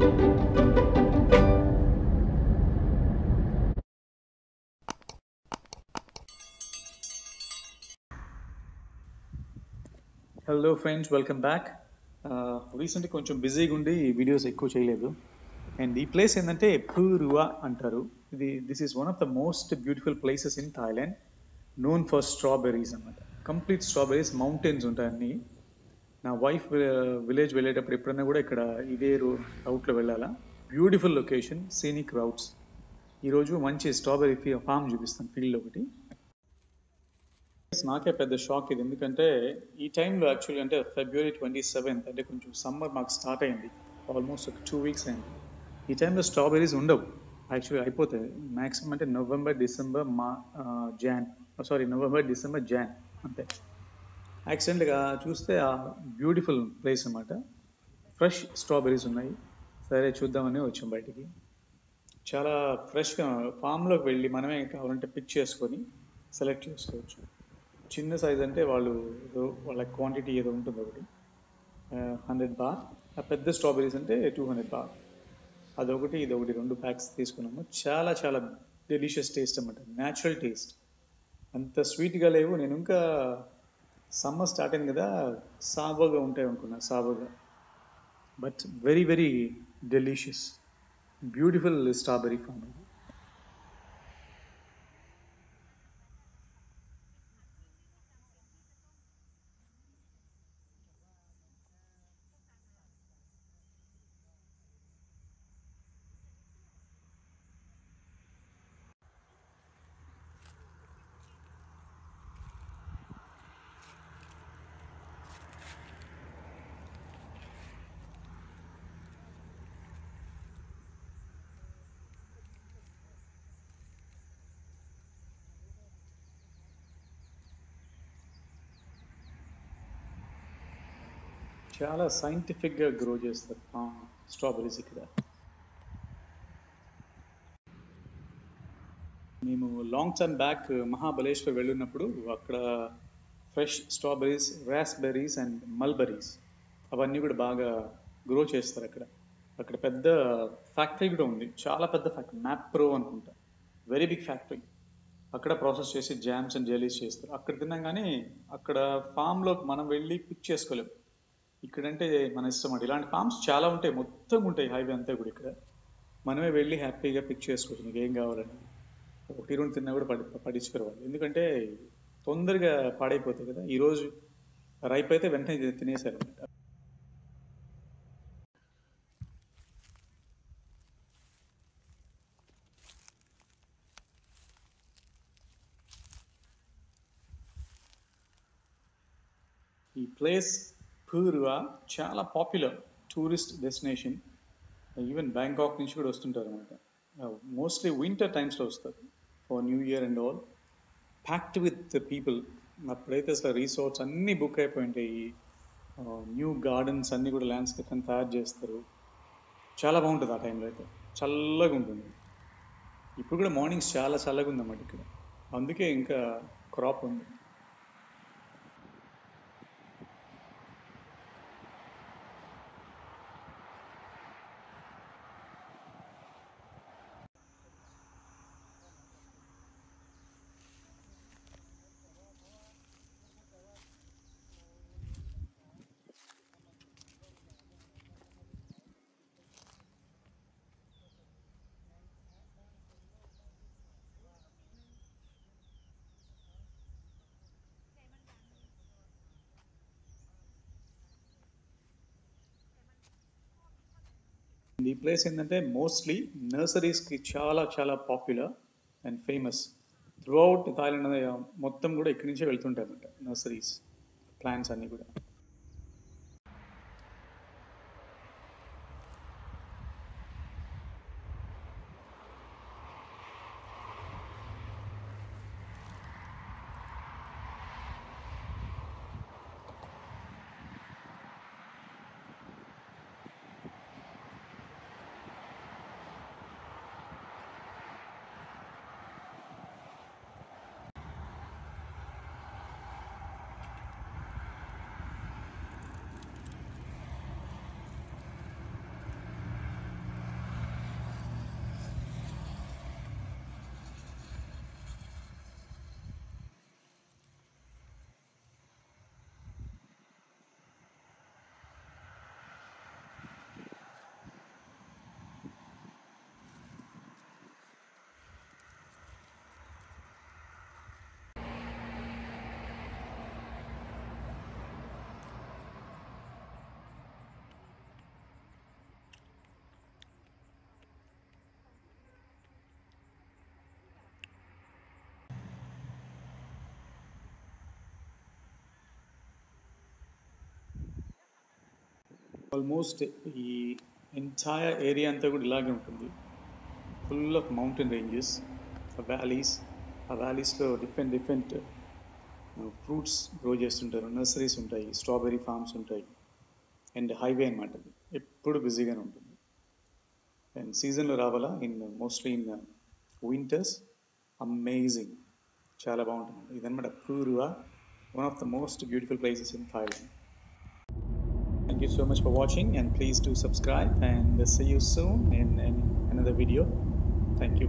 Hello friends, welcome back. రీసెంట్గా కొంచెం బిజీగా ఉండి వీడియోస్ ఎక్కువ చేయలేదు. అండ్ ఈ ప్లేస్ ఏంటంటే పూరువా అంటారు. This is one of the most beautiful places in Thailand, known for strawberries అన్నమాట. కంప్లీట్ స్ట్రాబెర్రీస్, మౌంటైన్స్ ఉంటాయి అన్ని. నా వైఫ్ విలేజ్ వెళ్ళేటప్పుడు ఎప్పుడన్నా కూడా ఇక్కడ ఇదే రౌట్లో వెళ్ళాలా. Beautiful location, scenic routes. ఈరోజు మంచి స్ట్రాబెర్రీ ఫామ్ చూపిస్తాను, ఫీల్డ్ ఒకటి. నాకే పెద్ద షాక్ ఇది, ఎందుకంటే ఈ టైంలో యాక్చువల్లీ అంటే February 27th, అంటే కొంచెం సమ్మర్ మాకు స్టార్ట్ అయింది. ఆల్మోస్ట్ ఒక 2 weeks అయింది. ఈ టైంలో స్ట్రాబెర్రీస్ ఉండవు, యాక్చువల్లీ అయిపోతాయి మ్యాక్సిమం. అంటే నవంబర్ డిసెంబర్ జాన్ అంతే. యాక్సిడెంట్గా చూస్తే ఆ బ్యూటిఫుల్ ప్లేస్ అన్నమాట. ఫ్రెష్ స్ట్రాబెర్రీస్ ఉన్నాయి. సరే చూద్దామని వచ్చాం బయటికి. చాలా ఫ్రెష్గా ఫామ్లోకి వెళ్ళి మనమే కావాలంటే పిక్ చేసుకొని సెలెక్ట్ చేసుకోవచ్చు. చిన్న సైజ్ అంటే వాళ్ళ క్వాంటిటీ ఏదో ఉంటుంది ఒకటి, 100 బార్. ఆ పెద్ద స్ట్రాబెరీస్ అంటే 200 బార్. అదొకటి ఇదొకటి 2 ప్యాక్స్ తీసుకున్నాము. చాలా చాలా డెలిషియస్ టేస్ట్ అన్నమాట, న్యాచురల్ టేస్ట్. అంత స్వీట్గా లేవు. నేను ఇంకా సమ్మర్ స్టార్ట్ అయింది కదా, సాబోగా ఉంటాయి అనుకున్నా, సాబోగా. But very very delicious, beautiful strawberry farm. చాలా సైంటిఫిక్గా గ్రో చేస్తారు స్ట్రాబెరీస్ ఇక్కడ. మేము లాంగ్ టర్మ్ బ్యాక్ మహాబలేశ్వర్ వెళ్ళినప్పుడు అక్కడ fresh strawberries, raspberries and mulberries అవన్నీ కూడా బాగా గ్రో చేస్తారు అక్కడ. అక్కడ పెద్ద ఫ్యాక్టరీ కూడా ఉంది, చాలా పెద్ద ఫ్యాక్టరీ, మ్యాప్రో అనుకుంటా. Very big factory. అక్కడ ప్రాసెస్ చేసి జామ్స్ అండ్ జెలీస్ చేస్తారు. అక్కడ తిన్నాం, కానీ అక్కడ ఫామ్లో మనం వెళ్ళి పిక్ చేసుకోలేం. ఇక్కడంటే మన ఇష్టం అండి. ఇలాంటి ఫామ్స్ చాలా ఉంటాయి, మొత్తం ఉంటాయి హైవే అంతా కూడా. ఇక్కడ మనమే వెళ్ళి హ్యాపీగా పిక్ చేసుకోవచ్చు నీకు ఏం కావాలని. ఒకటి రెండు తిన్నా కూడా పట్టించుకోరు వాళ్ళు, ఎందుకంటే తొందరగా పాడైపోతాయి కదా. ఈరోజు రైప్ అయితే వెంటనే తినేసారు. ఈ ప్లేస్ పూర్వా చాలా popular tourist destination. Even Bangkok నుంచి కూడా వస్తుంటారు అనమాట. మోస్ట్లీ వింటర్ టైమ్స్లో వస్తారు for new year and all. Packed with people. అప్పుడైతే అసలు రిసార్ట్స్ అన్నీ బుక్ అయిపోయి ఉంటాయి. న్యూ గార్డెన్స్ అన్నీ కూడా ల్యాండ్స్కేప్ అని తయారు చేస్తారు. చాలా బాగుంటుంది ఆ టైంలో అయితే, చల్లగా ఉంటుంది. ఇప్పుడు కూడా మార్నింగ్స్ చాలా చల్లగా ఉందన్నమాట ఇక్కడ, అందుకే ఇంకా క్రాప్ ఉంది. ఈ ప్లేస్ ఏంటంటే మోస్ట్లీ నర్సరీస్కి చాలా చాలా popular and famous. Through out Thailand మొత్తం కూడా ఇక్కడి నుంచే వెళ్తుంటాయి అన్నమాట నర్సరీస్, ప్లాంట్స్ అన్నీ కూడా. ఆల్మోస్ట్ ఈ ఎంటైర్ ఏరియా అంతా కూడా ఇలాగే ఉంటుంది. Full of mountain ranges, valleys. ఆ వ్యాలీస్లో డిఫరెంట్ ఫ్రూట్స్ గ్రో చేస్తుంటారు, నర్సరీస్ ఉంటాయి, స్ట్రాబెర్రీ ఫార్మ్స్ ఉంటాయి. అండ్ హైవే అనమాట, ఎప్పుడు బిజీగానే ఉంటుంది. అండ్ సీజన్లో రావాలా, మోస్ట్లీ ఇన్ వింటర్స్. అమేజింగ్, చాలా బాగుంటుంది. ఇదన్నమాట పూర్వ, one of the most beautiful places in Thailand. Thank you so much for watching, and please do subscribe, and see you soon in another video. Thank you.